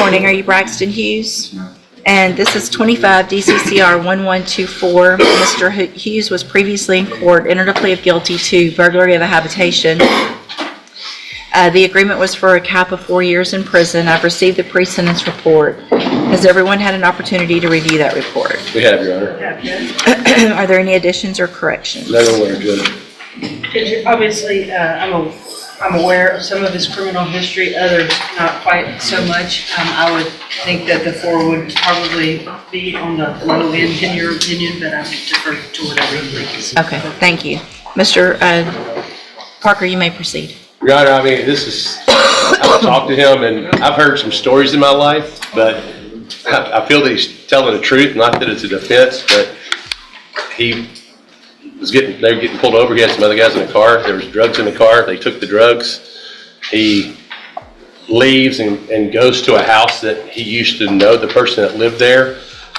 morning. Are you Braxton Hughes? And this is 25 DCCR 1124. Mr. Hughes was previously in court, entered a plea of guilty to burglary of a habitation. The agreement was for a cap of 4 years in prison. I've received the pre-sentence report. Has everyone had an opportunity to review that report? We have, Your Honor. Are there any additions or corrections? None aware, Judge. Judge, obviously, I'm aware of some of his criminal history, others not quite so much. I would think that the 4 would probably be on the low end in your opinion, but I would defer to whatever you think. Okay, thank you. Mr. Parker, you may proceed. Your Honor, I mean, I've talked to him and I've heard some stories in my life, but I feel that he's telling the truth, not that it's a defense, but they were getting pulled over. He had some other guys in the car. There was drugs in the car. They took the drugs. He leaves and goes to a house that he used to know the person that lived there.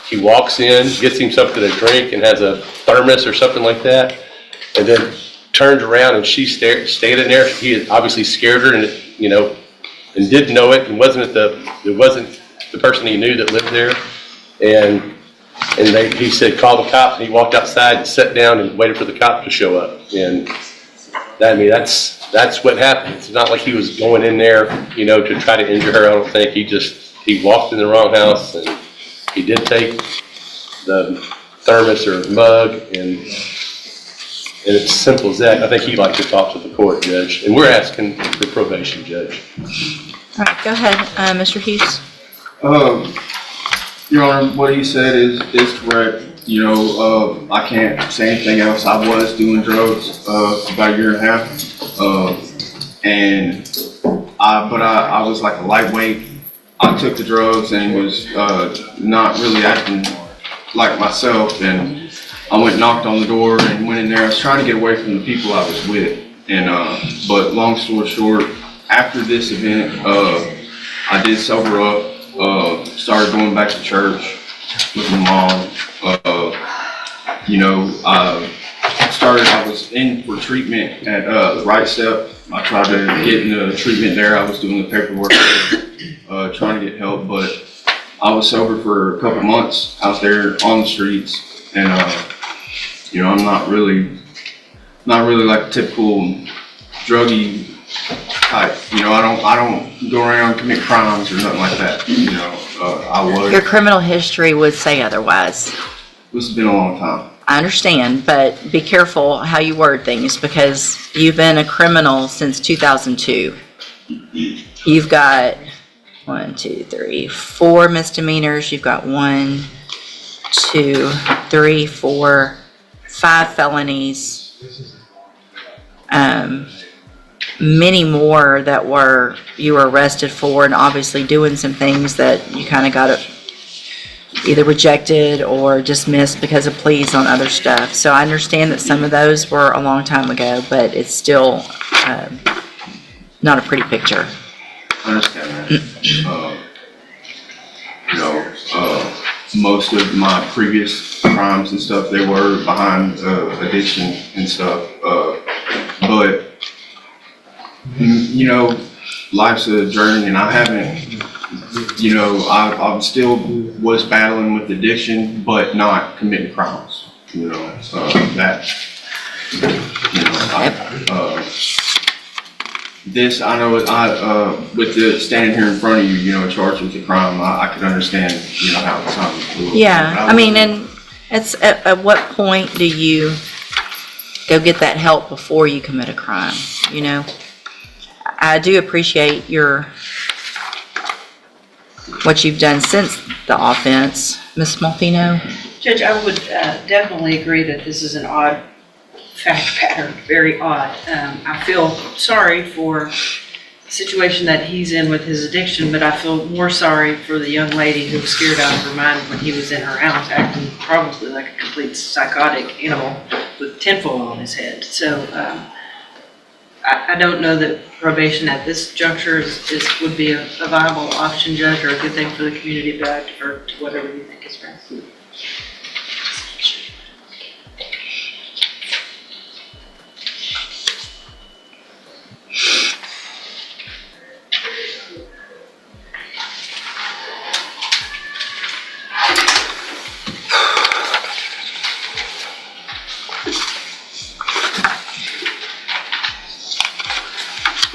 He walks in, gets him something to drink and has a thermos or something like that, and then turns around and she's standing there. He had obviously scared her and didn't know it, and it wasn't the person he knew that lived there. And he said, call the cops, and he walked outside and sat down and waited for the cops to show up. And that's what happened. It's not like he was going in there, to try to injure her. I don't think. He walked in the wrong house, and he did take the thermos or mug, and it's simple as that. I think he'd like to talk to the court, Judge, and we're asking for probation, Judge. All right, go ahead, Mr. Hughes. Your Honor, what he said is correct. I can't say anything else. I was doing drugs about a year and a half, but I was like a lightweight. I took the drugs and was not really acting like myself, and I went and knocked on the door and went in there. I was trying to get away from the people I was with, but long story short, after this event, I did sober up. Started going back to church with my mom. I was in for treatment at the Right Step. I tried to get into treatment there. I was doing the paperwork, trying to get help, but I was sober for a couple months out there on the streets, and I'm not really like a typical druggie type. I don't go around and commit crimes or nothing like that. Your criminal history would say otherwise. This has been a long time. I understand, but be careful how you word things, because you've been a criminal since 2002. You've got 1, 2, 3, 4 misdemeanors. You've got 1, 2, 3, 4, 5 felonies. Many more that you were arrested for, and obviously doing some things that you kind of got either rejected or dismissed because of pleas on other stuff. So I understand that some of those were a long time ago, but it's still not a pretty picture. I understand that. Most of my previous crimes and stuff, they were behind addiction and stuff, but life's a journey, and I haven't, I still was battling with addiction, but not committing crimes. This, I know, with the standing here in front of you, charged with a crime, I could understand, how it sounded a little. Yeah, I mean, and it's at what point do you go get that help before you commit a crime? I do appreciate what you've done since the offense, Ms. Malfino. Judge, I would definitely agree that this is an odd fact pattern, very odd. I feel sorry for the situation that he's in with his addiction, but I feel more sorry for the young lady who was scared out of her mind when he was in her house, acting probably like a complete psychotic animal with tinfoil on his head. So I don't know that probation at this juncture would be a viable option, Judge, or a good thing for the community, but I defer to whatever you think is best.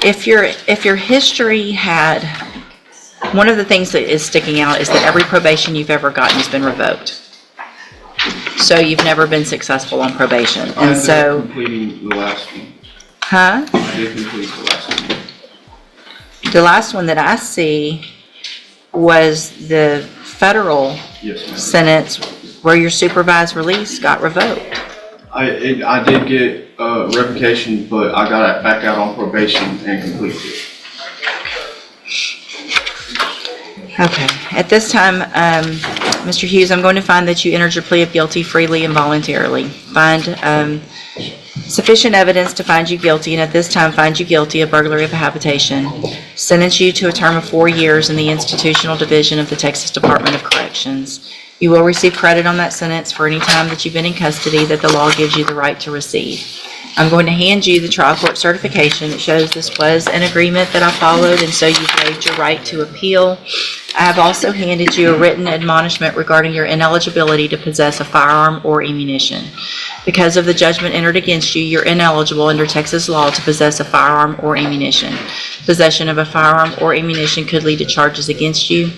if your history had, one of the things that is sticking out is that every probation you've ever gotten has been revoked. So you've never been successful on probation. I And ended up so, completing the last one. huh? I did complete the last one. The last one that I see was the federal Yes, ma'am. sentence where your supervised release got revoked. I did get revocation, but I got back out on probation and completed it. Okay. At this time, Mr. Hughes, I'm going to find that you entered your plea of guilty freely and voluntarily. Find sufficient evidence to find you guilty, and at this time find you guilty of burglary of a habitation. Sentence you to a term of 4 years in the institutional division of the Texas Department of Corrections. You will receive credit on that sentence for any time that you've been in custody that the law gives you the right to receive. I'm going to hand you the trial court certification that shows this was an agreement that I followed, and so you've waived your right to appeal. I have also handed you a written admonishment regarding your ineligibility to possess a firearm or ammunition. Because of the judgment entered against you, you're ineligible under Texas law to possess a firearm or ammunition. Possession of a firearm or ammunition could lead to charges against you.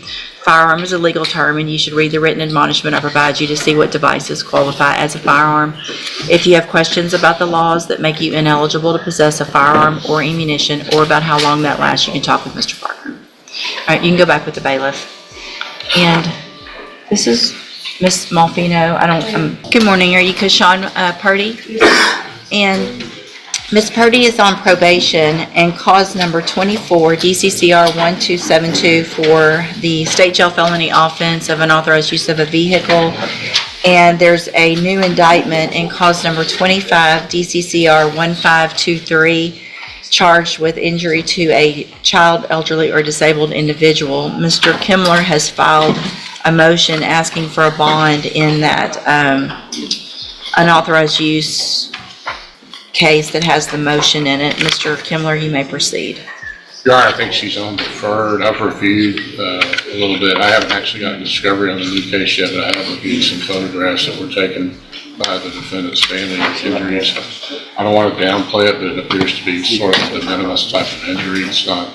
Firearm is a legal term, and you should read the written admonishment I provide you to see what devices qualify as a firearm. If you have questions about the laws that make you ineligible to possess a firearm or ammunition, or about how long that lasts, you can talk with Mr. Parker. All right, you can go back with the bailiff. And this is Miss Malfino. Good morning. Are you Kashawn Purdy? And Ms. Purdy is on probation and cause number 24, DCCR 1272 for the state jail felony offense of unauthorized use of a vehicle. And there's a new indictment in cause number 25, DCCR 1523, charged with injury to a child, elderly, or disabled individual. Mr. Kimler has filed a motion asking for a bond in that unauthorized use case that has the motion in it. Mr. Kimler, you may proceed. Your Honor, I think she's on deferred. I've reviewed a little bit. I haven't actually gotten discovery on the new case yet, but I have reviewed some photographs that were taken by the defendant's family with injuries. I don't want to downplay it, but it appears to be sort of the minimus type of injury. It's not,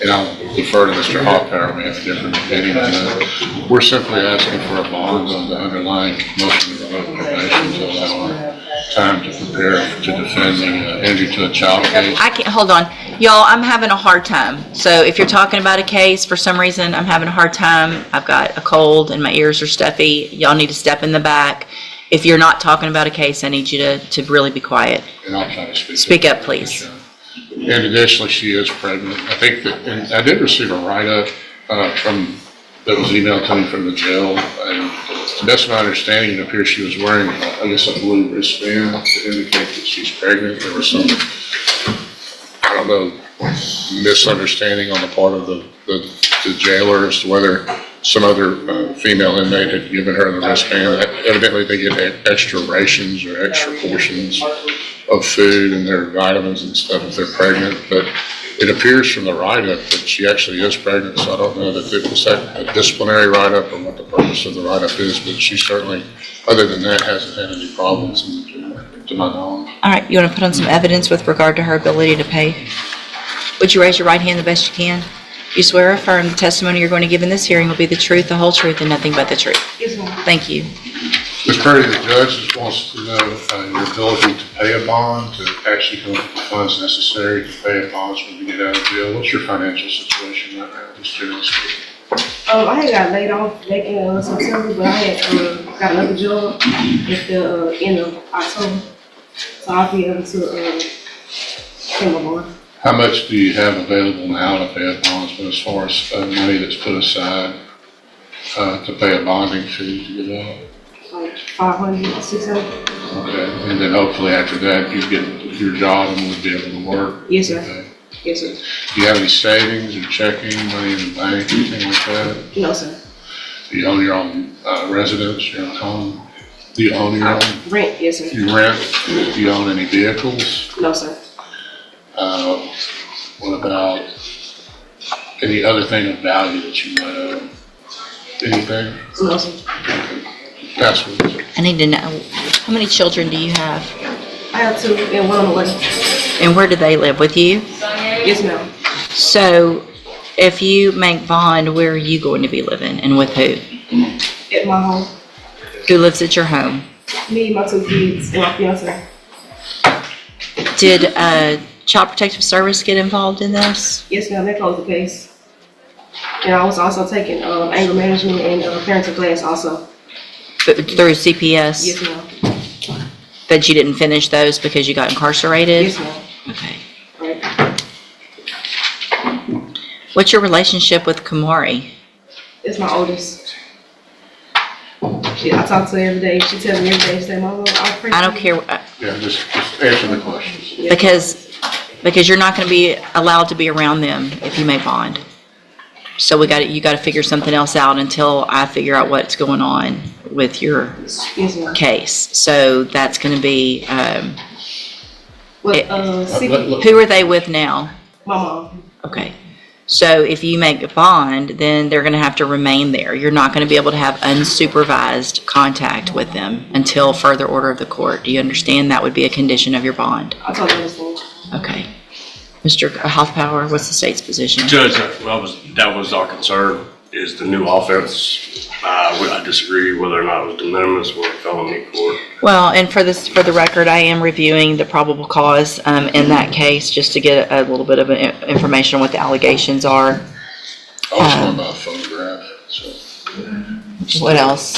and I'll defer to Mr. Hawkpower, may have a different opinion on that. We're simply asking for a bond on the underlying motion to revoke probation to allow our time to prepare to defend the injury to a child case. I can't, hold on. Y'all, I'm having a hard time. So if you're talking about a case, for some reason, I'm having a hard time. I've got a cold and my ears are stuffy. Y'all need to step in the back. If you're not talking about a case, I need you to really be quiet. And I'll try to Speak up, please. And additionally, she is pregnant. I think that, and I did receive a write-up that was emailed to me from the jail. And to the best of my understanding, it appears she was wearing, I guess, a blue wristband to indicate that she's pregnant. There was some, I don't know, misunderstanding on the part of the jailer as to whether some other female inmate had given her the wristband. Evidently, they get extra rations or extra portions of food and their vitamins and stuff if they're pregnant. But it appears from the write-up that she actually is pregnant, so I don't know that it was a disciplinary write-up or what the purpose of the write-up is, but she certainly, other than that, hasn't had any problems to my knowledge. All right, you want to put on some evidence with regard to her ability to pay? Would you raise your right hand the best you can? You swear or affirm the testimony you're going to give in this hearing will be the truth, the whole truth, and nothing but the truth? Yes, ma'am. Thank you. Ms. Purdy, the judge just wants to know your ability to pay a bond, to actually come up with the funds necessary to pay a bond when you get out of jail. What's your financial situation right now, just generally speaking? I had got laid off back in September, but I had got another job at the end of October, so I'll be able to pay my bond. How much do you have available now to pay a bondsman as far as money that's put aside to pay a bonding fee to get out? Like 500, 600. Okay, and then hopefully after that you get your job and would be able to work? Yes, sir. Okay. Yes, sir. Do you have any savings or checking, money in the bank, anything like that? No, sir. Do you own your own residence, your own home? Do you own your own? Rent, yes, sir. You rent? Do you own any vehicles? No, sir. What about any other thing of value that you might own? Anything? No, sir. That's what. I need to know, how many children do you have? I have 2 and 1 on the way. And where do they live, with you? Yes, ma'am. So if you make bond, where are you going to be living and with who? At my home. Who lives at your home? Me, my 2 kids, and my fiance. Did Child Protective Service get involved in this? Yes, ma'am, they closed the case. And I was also taking anger management and parenting class also. Through CPS? Yes, ma'am. But you didn't finish those because you got incarcerated? Yes, ma'am. Okay. Right. What's your relationship with Kamari? It's my oldest. I talk to her every day. She tells me every day, she say, Mama, I'll pray. I don't care, Yeah, just answer the questions. because you're not gonna be allowed to be around them if you make bond. So you gotta figure something else out until I figure out what's going on with your Yes, ma'am. case. So that's gonna be, Well, who are they with now? my mom. Okay. So if you make a bond, then they're gonna have to remain there. You're not gonna be able to have unsupervised contact with them until further order of the court. Do you understand? That would be a condition of your bond. I totally understand. Okay. Mr. Hoffpower, what's the state's position? Judge, that was our concern, is the new offense. I disagree whether or not it was de minimis or felony court. Well, and for the record, I am reviewing the probable cause in that case, just to get a little bit of information on what the allegations are. I was talking about a photograph, so. What else?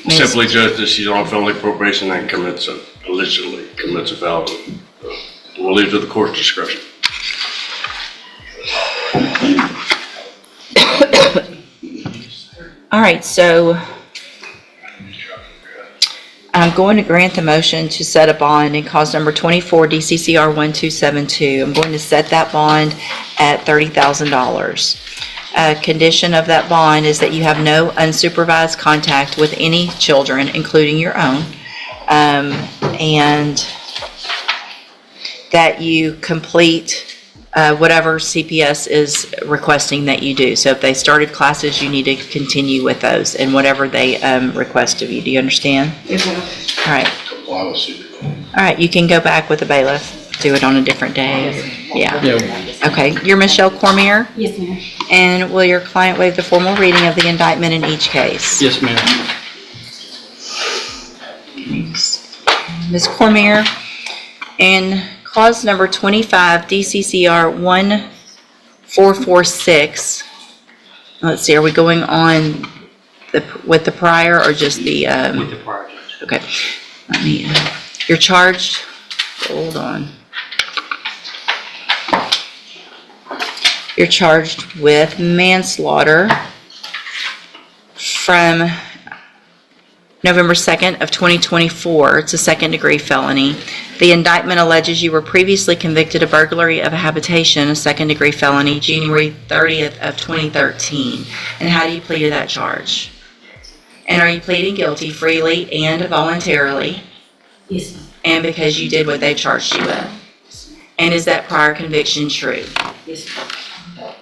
Simply judge that she's on felony probation and allegedly commits a felony. We'll leave to the court's discretion. All right, so I'm going to grant the motion to set a bond in cause number 24 DCCR 1272. I'm going to set that bond at $30,000. A condition of that bond is that you have no unsupervised contact with any children, including your own, and that you complete whatever CPS is requesting that you do. So if they started classes, you need to continue with those and whatever they request of you. Do you understand? Yes, ma'am. All right. Comply with CPS. All right, you can go back with the bailiff. Do it on a different day. Yeah. Okay, you're Michelle Cormier, Yes, ma'am. and will your client waive the formal reading of the indictment in each case? Yes, ma'am. Ms. Cormier, in clause number 25 DCCR 1446, let's see, are we going on with the prior or just the? With the prior judge. Okay, let me, you're charged, hold on. You're charged with manslaughter from November 2nd of 2024. It's a second-degree felony. The indictment alleges you were previously convicted of burglary of a habitation, a second-degree felony, January 30th of 2013. And how do you plead to that charge? And are you pleading guilty freely and voluntarily, Yes, ma'am. and because you did what they charged you with? And is that prior conviction true? Yes, ma'am. Okay.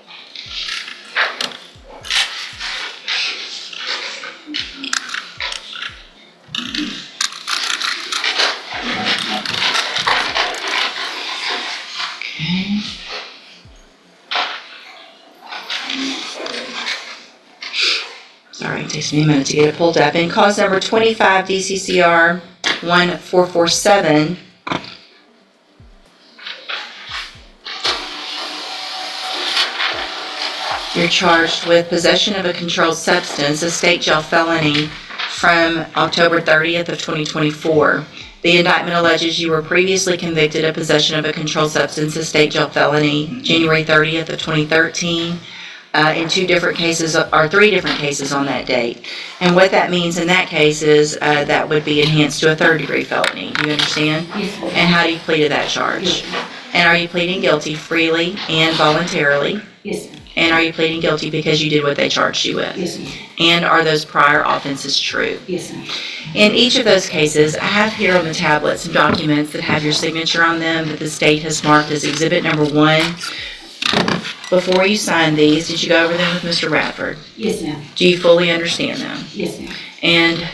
Sorry, it takes me a minute to get it pulled up. In cause number 25 DCCR 1447, you're charged with possession of a controlled substance, a state jail felony from October 30th of 2024. The indictment alleges you were previously convicted of possession of a controlled substance, a state jail felony, January 30th of 2013, in two different cases, or three different cases on that date. And what that means in that case is that would be enhanced to a third-degree felony. Do you understand? Yes, ma'am. And how do you plead to that charge? And are you pleading guilty freely and voluntarily? Yes, ma'am. And are you pleading guilty because you did what they charged you with? Yes, ma'am. And are those prior offenses true? Yes, ma'am. In each of those cases, I have here on the tablet some documents that have your signature on them that the state has marked as Exhibit Number 1. Before you sign these, did you go over them with Mr. Radford? Yes, ma'am. Do you fully understand them? Yes, ma'am. And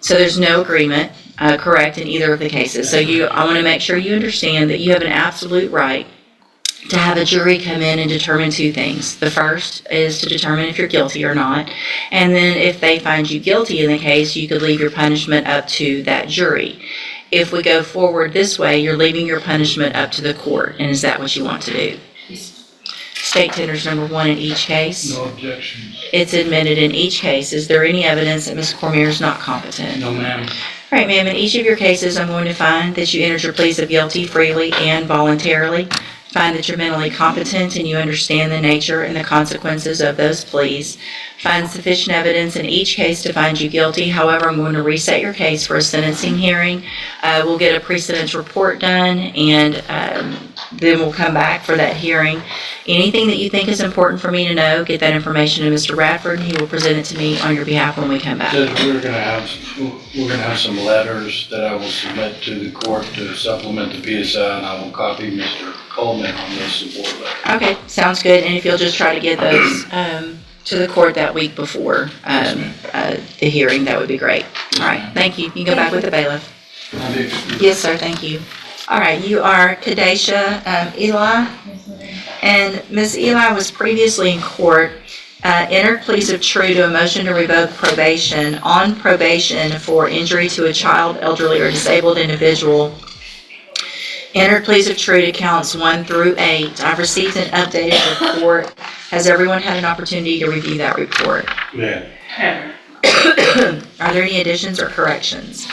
So there's no agreement, correct, in either of the cases. So I want to make sure you understand that you have an absolute right to have a jury come in and determine two things. The first is to determine if you're guilty or not. And then if they find you guilty in the case, you could leave your punishment up to that jury. If we go forward this way, you're leaving your punishment up to the court. And is that what you want to do? State tenders number 1 in each case. No objections. It's admitted in each case. Is there any evidence that Ms. Cormier is not competent? No, ma'am. All right, ma'am, in each of your cases, I'm going to find that you entered your pleas of guilty freely and voluntarily. Find that you're mentally competent and you understand the nature and the consequences of those pleas. Find sufficient evidence in each case to find you guilty. However, I'm going to reset your case for a sentencing hearing. We'll get a pre-sentence report done, and then we'll come back for that hearing. Anything that you think is important for me to know, get that information to Mr. Radford, and he will present it to me on your behalf when we come back. Judge, we're gonna have some letters that I will submit to the court to supplement the PSI, and I will copy Mr. Coleman on this support letter. Okay, sounds good. And if you'll just try to get those to the court that week before the hearing, that would be great. All right, thank you. You can go back with the bailiff. I do. Yes, sir, thank you. All right, you are Kadesha Eli, and Ms. Eli was previously in court, entered pleas of true to a motion to revoke probation on probation for injury to a child, elderly, or disabled individual. Entered pleas of true to counts 1 through 8. I've received an updated report. Has everyone had an opportunity to review that report? Yeah. Are there any additions or corrections?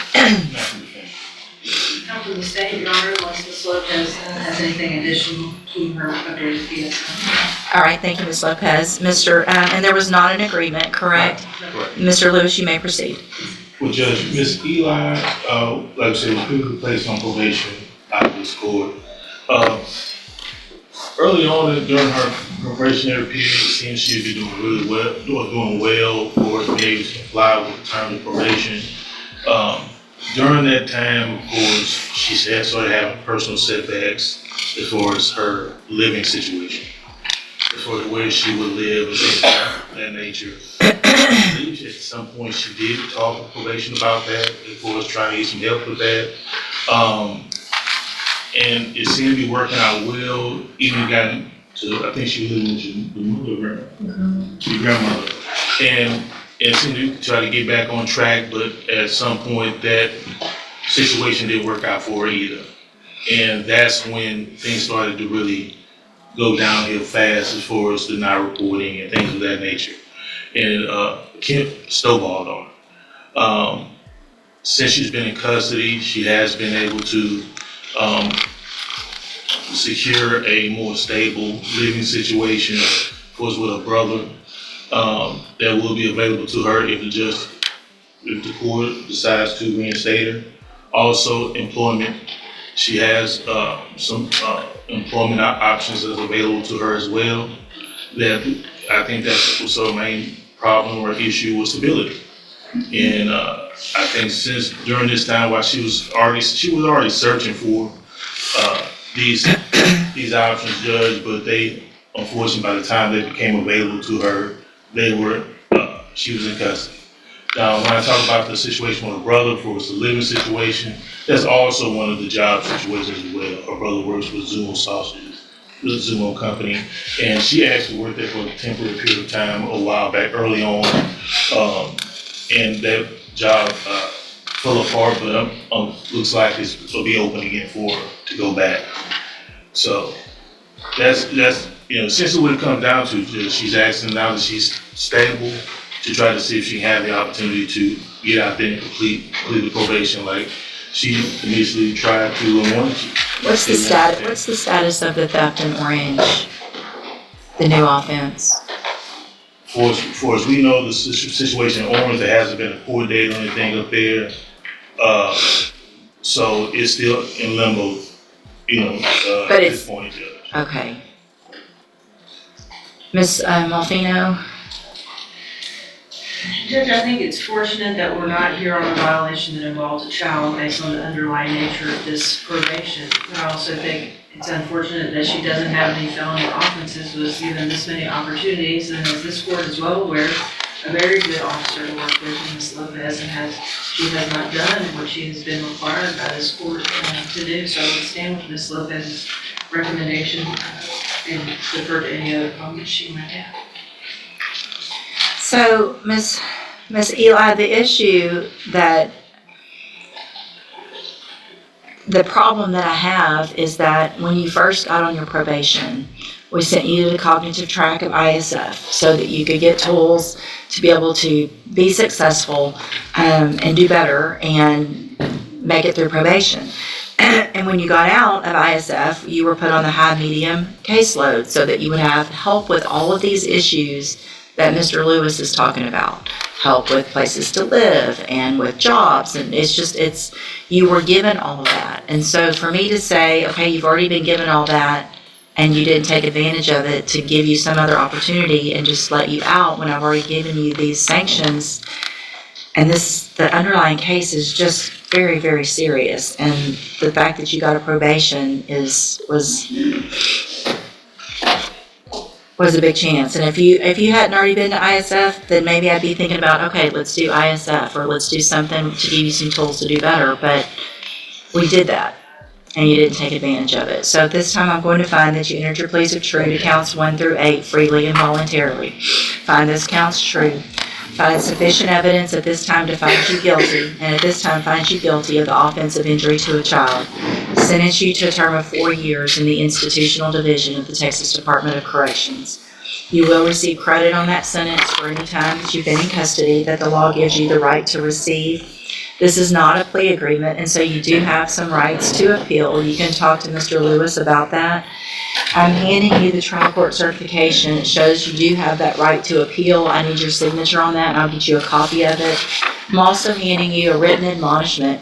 Come from the state, Your Honor, unless Ms. Lopez has anything additional to her updated PSI. All right, thank you, Ms. Lopez. And there was not an agreement, correct? Correct. Mr. Lewis, you may proceed. Well, Judge, Ms. Eli, like I said, was previously placed on probation out of this court. Early on during her probationary period, it seemed she'd be doing really well, doing well for us, being able to comply with the terms of probation. During that time, of course, she started having personal setbacks as far as her living situation, as far as where she would live and things of that nature. I believe at some point she did talk to probation about that, as far as trying to get some help with that. And it seemed to be working out well, even got to, I think she was living with your grandmother. And it seemed to try to get back on track, but at some point that situation didn't work out for her either. And that's when things started to really go downhill fast as far as the not reporting and things of that nature. And Kemp snowballed on her. Since she's been in custody, she has been able to secure a more stable living situation, of course, with her brother, that will be available to her if the court decides to reinstate her. Also, employment. She has some employment options that's available to her as well. That I think that was her main problem or issue was stability. And I think since during this time, while she was already searching for these options, Judge, but they, unfortunately, by the time they became available to her, she was in custody. Now, when I talk about the situation with her brother, for the living situation, that's also one of the job situations as well. Her brother works with Zumo Sausages, the Zumo company, and she actually worked there for a temporary period of time a while back, early on, and that job fell apart, but looks like it'll be open again for her to go back. So that's essentially what it comes down to. She's asking now that she's stable to try to see if she can have the opportunity to get out there and complete the probation like she initially tried to and wanted to. What's the status of the theft in Orange, the new offense? For as we know, the situation in Orange, there hasn't been a court date or anything up there. So it's still in limbo, at this point, Judge. Okay. Ms. Malfino? Judge, I think it's fortunate that we're not here on a violation that involves a child based on the underlying nature of this probation. But I also think it's unfortunate that she doesn't have any felony offenses, was given this many opportunities, and as this court is well aware, a very good officer to work with in Ms. Lopez, and she has not done what she has been required by this court to do. So I would stand with Ms. Lopez's recommendation and defer to any other comments she might have. So, Ms. Eli, the problem that I have is that when you first got on your probation, we sent you to the cognitive track of ISF so that you could get tools to be able to be successful and do better and make it through probation. And when you got out of ISF, you were put on the high-medium caseload so that you would have help with all of these issues that Mr. Lewis is talking about. Help with places to live and with jobs, and you were given all of that. And so for me to say, okay, you've already been given all that and you didn't take advantage of it to give you some other opportunity and just let you out when I've already given you these sanctions, and the underlying case is just very, very serious, and the fact that you got a probation was a big chance. And if you hadn't already been to ISF, then maybe I'd be thinking about, okay, let's do ISF, or let's do something to give you some tools to do better. But we did that, and you didn't take advantage of it. So this time I'm going to find that you entered your pleas of true to counts 1 through 8 freely and voluntarily. Find this counts true. Find sufficient evidence at this time to find you guilty, and at this time find you guilty of the offense of injury to a child. Sentence you to a term of 4 years in the institutional division of the Texas Department of Corrections. You will receive credit on that sentence for any time that you've been in custody that the law gives you the right to receive. This is not a plea agreement, and so you do have some rights to appeal. You can talk to Mr. Lewis about that. I'm handing you the trial court certification. It shows you do have that right to appeal. I need your signature on that, and I'll get you a copy of it. I'm also handing you a written admonishment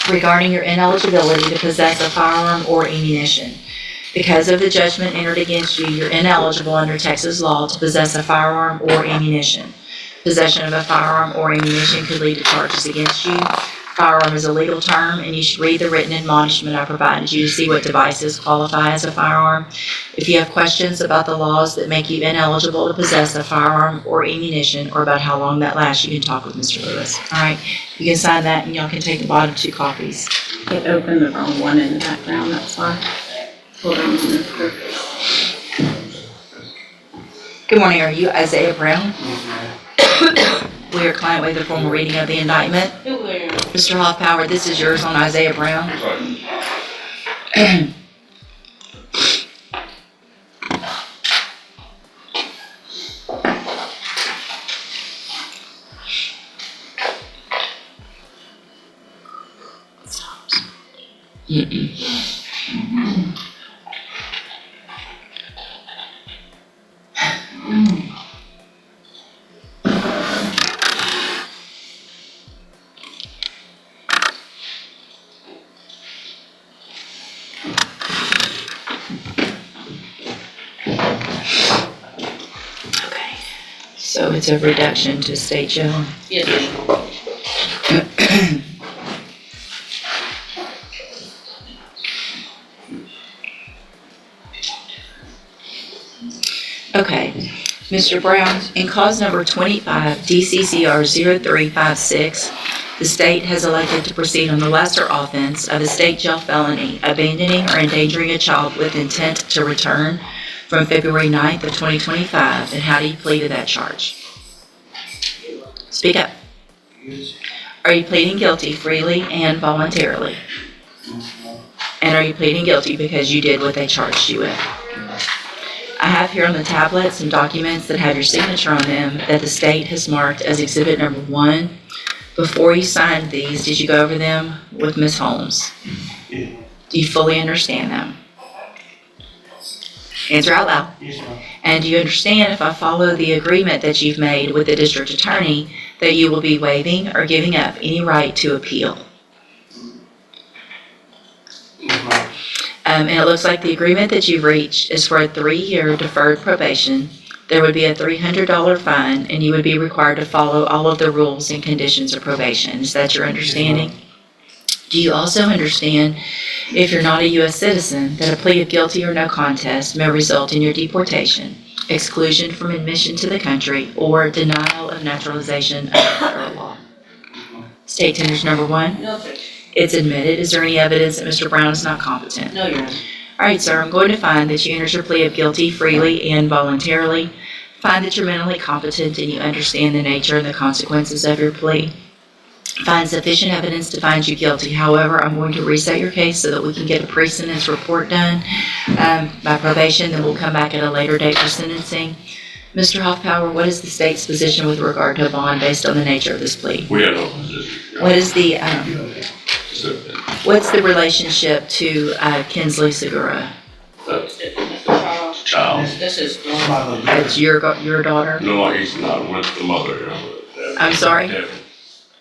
regarding your ineligibility to possess a firearm or ammunition. Because of the judgment entered against you, you're ineligible under Texas law to possess a firearm or ammunition. Possession of a firearm or ammunition could lead to charges against you. Firearm is a legal term, and you should read the written admonishment I provided you to see what devices qualify as a firearm. If you have questions about the laws that make you ineligible to possess a firearm or ammunition, or about how long that lasts, you can talk with Mr. Lewis. All right, you can sign that, and y'all can take the bottom 2 copies. It opened the wrong one in the background, that's why. Hold on a minute. Good morning, are you Isaiah Brown? Will your client waive the formal reading of the indictment? Mr. Hoffpower, this is yours on Isaiah Brown. Okay, so it's a reduction to state jail. Yes. Okay, Mr. Brown, in cause number 25, DCCR 0356, the state has elected to proceed on the lesser offense of a state jail felony, abandoning or endangering a child with intent to return from February 9th of 2025. And how do you plead to that charge? Speak up. Are you pleading guilty freely and voluntarily? And are you pleading guilty because you did what they charged you with? I have here on the tablet some documents that have your signature on them that the state has marked as exhibit number 1. Before you signed these, did you go over them with Ms. Holmes? Yeah. Do you fully understand them? Answer out loud. Yes, ma'am. And do you understand, if I follow the agreement that you've made with the district attorney, that you will be waiving or giving up any right to appeal? Yes, ma'am. And it looks like the agreement that you've reached is for a 3-year deferred probation. There would be a $300 fine, and you would be required to follow all of the rules and conditions of probation. Is that your understanding? Do you also understand, if you're not a U.S. citizen, that a plea of guilty or no contest may result in your deportation, exclusion from admission to the country, or denial of naturalization under federal law? State tenders number one. No, sir. It's admitted. Is there any evidence that Mr. Brown is not competent? No, Your Honor. All right, sir, I'm going to find that you entered your plea of guilty freely and voluntarily. Find that you're mentally competent and you understand the nature and the consequences of your plea. Find sufficient evidence to find you guilty. However, I'm going to reset your case so that we can get a pre-sentence report done by probation, then we'll come back at a later date for sentencing. Mr. Hoffpower, what is the state's position with regard to a bond based on the nature of this plea? We have no position. What is the, So, what's the relationship to Kinsley Segura? that's child. This is. It's your daughter? No, he's not with the mother. I'm sorry? They have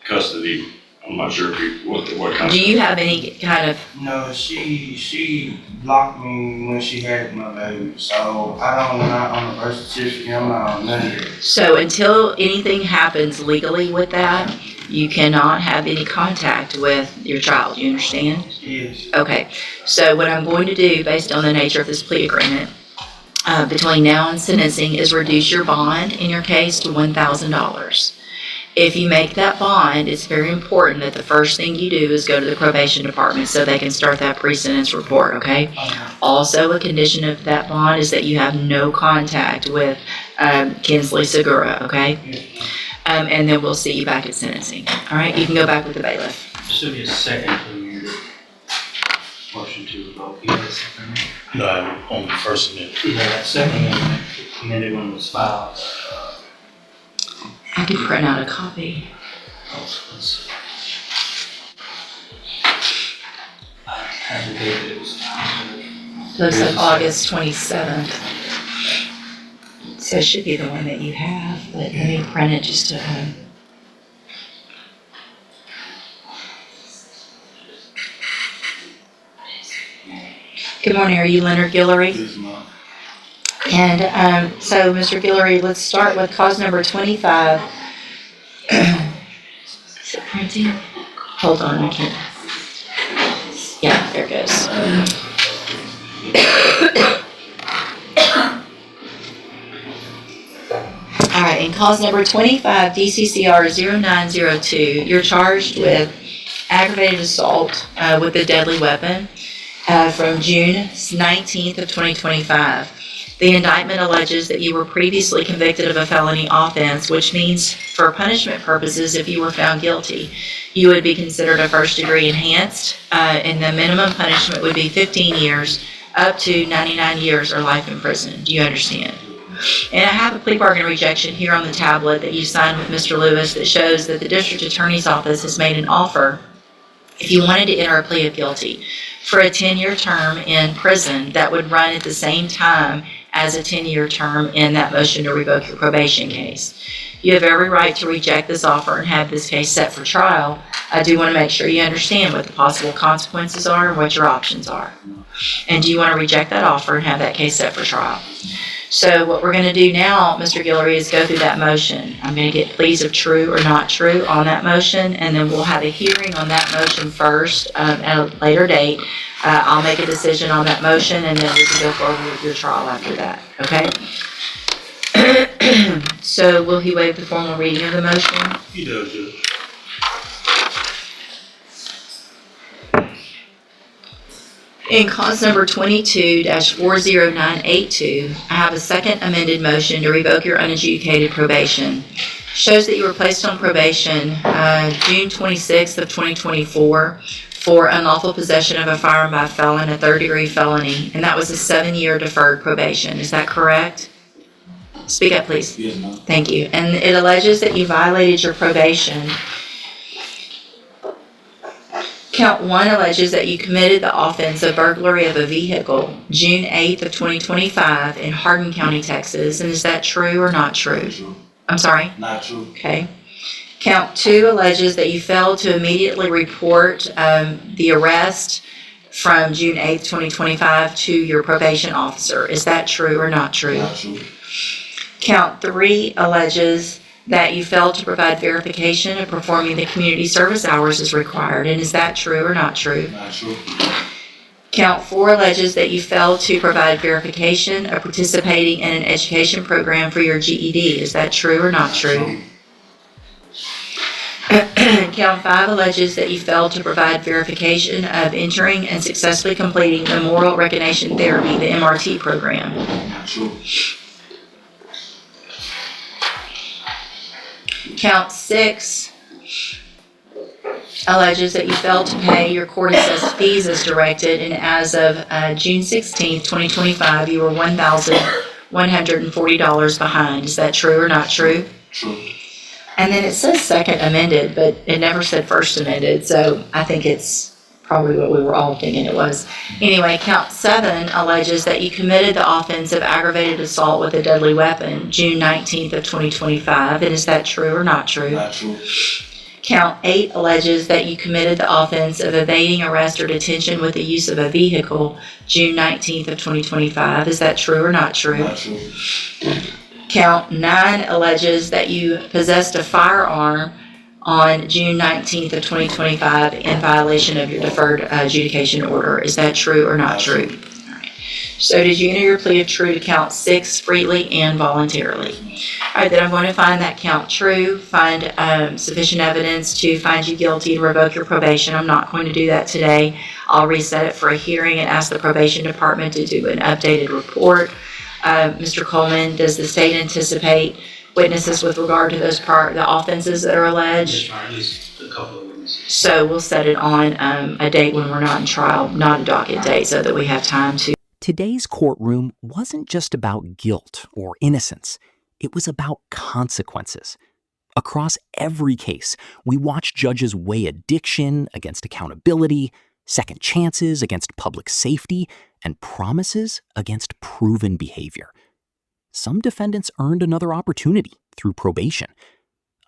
Custody. I'm not sure if he, what kind of. Do you have any kind of, No, she blocked me when she had my baby, so I'm not on the birth certificate, I'm not on none of it. so until anything happens legally with that, you cannot have any contact with your child, you understand? Yes. Okay, so what I'm going to do, based on the nature of this plea agreement, between now and sentencing, is reduce your bond in your case to $1,000. If you make that bond, it's very important that the first thing you do is go to the probation department so they can start that pre-sentence report, okay? Also, a condition of that bond is that you have no contact with Kinsley Segura, okay? And then we'll see you back at sentencing, all right? You can go back with the bailiff. Should be a second to your motion to revoke. You have a second? No, on the first amendment. Yeah, that second amended one was filed. I could print out a copy. Let's have the date that it was filed. Looks like August 27th. So it should be the one that you have, but let me print it just to, Good morning, are you Leonard Guillory? Yes, ma'am. And so, Mr. Guillory, let's start with cause number 25. Is it printing? Hold on, I can't. Yeah, there it goes. All right, in cause number 25, DCCR 0902, you're charged with aggravated assault with a deadly weapon from June 19th of 2025. The indictment alleges that you were previously convicted of a felony offense, which means for punishment purposes, if you were found guilty, you would be considered a first-degree enhanced, and the minimum punishment would be 15 years up to 99 years or life in prison. Do you understand? And I have a plea bargain rejection here on the tablet that you signed with Mr. Lewis that shows that the district attorney's office has made an offer if you wanted to enter a plea of guilty for a 10-year term in prison that would run at the same time as a 10-year term in that motion to revoke your probation case. You have every right to reject this offer and have this case set for trial. I do want to make sure you understand what the possible consequences are and what your options are. And do you want to reject that offer and have that case set for trial? So what we're going to do now, Mr. Guillory, is go through that motion. I'm going to get pleas of true or not true on that motion, and then we'll have a hearing on that motion first at a later date. I'll make a decision on that motion, and then we can go forward with your trial after that, okay? So will he waive the formal reading of the motion? He does, Judge. In cause number 22-40982, I have a second amended motion to revoke your unadjudicated probation. Shows that you were placed on probation June 26th of 2024 for unlawful possession of a firearm by a felon, a third-degree felony, and that was a 7-year deferred probation. Is that correct? Speak up, please. Yes, ma'am. Thank you. And it alleges that you violated your probation. Count 1 alleges that you committed the offense of burglary of a vehicle June 8th of 2025 in Hardin County, Texas. And is that true or not true? True. I'm sorry? Not true. Okay. Count 2 alleges that you failed to immediately report the arrest from June 8th, 2025 to your probation officer. Is that true or not true? Not true. Count 3 alleges that you failed to provide verification of performing the community service hours as required, and is that true or not true? Not true. Count 4 alleges that you failed to provide verification of participating in an education program for your GED. Is that true or not true? Count 5 alleges that you failed to provide verification of entering and successfully completing the Moral Recognition Therapy, the MRT program. Not true. Count 6 alleges that you failed to pay your court-assessed fees as directed, and as of June 16, 2025, you were $1,140 behind. Is that true or not true? True. And then it says second amended, but it never said first amended, so I think it's probably what we were all thinking it was. Anyway, count 7 alleges that you committed the offense of aggravated assault with a deadly weapon, June 19th of 2025, and is that true or not true? Not true. Count 8 alleges that you committed the offense of evading arrest or detention with the use of a vehicle, June 19th of 2025. Is that true or not true? Not true. Count 9 alleges that you possessed a firearm on June 19th of 2025 in violation of your deferred adjudication order. Is that true or not true? All right. So did you enter your plea of true to count 6 freely and voluntarily? All right, then I'm going to find that count true, find sufficient evidence to find you guilty and revoke your probation. I'm not going to do that today. I'll reset it for a hearing and ask the probation department to do an updated report. Mr. Coleman, does the state anticipate witnesses with regard to those the offenses that are alleged? At least a couple of witnesses. So we'll set it on a date when we're not in trial, not a docket date, so that we have time to. Today's courtroom wasn't just about guilt or innocence. It was about consequences. Across every case, we watched judges weigh addiction against accountability, second chances against public safety, and promises against proven behavior. Some defendants earned another opportunity through probation.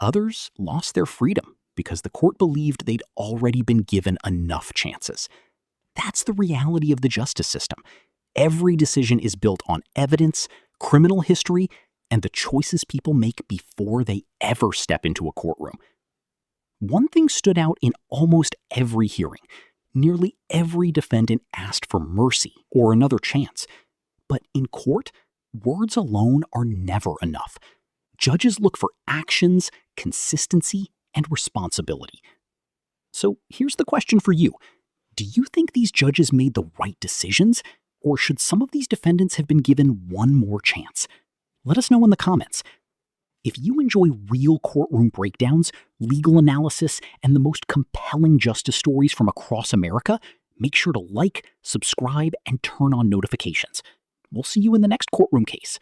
Others lost their freedom because the court believed they'd already been given enough chances. That's the reality of the justice system. Every decision is built on evidence, criminal history, and the choices people make before they ever step into a courtroom. One thing stood out in almost every hearing. Nearly every defendant asked for mercy or another chance. But in court, words alone are never enough. Judges look for actions, consistency, and responsibility. So here's the question for you. Do you think these judges made the right decisions, or should some of these defendants have been given one more chance? Let us know in the comments. If you enjoy real courtroom breakdowns, legal analysis, and the most compelling justice stories from across America, make sure to like, subscribe, and turn on notifications. We'll see you in the next courtroom case.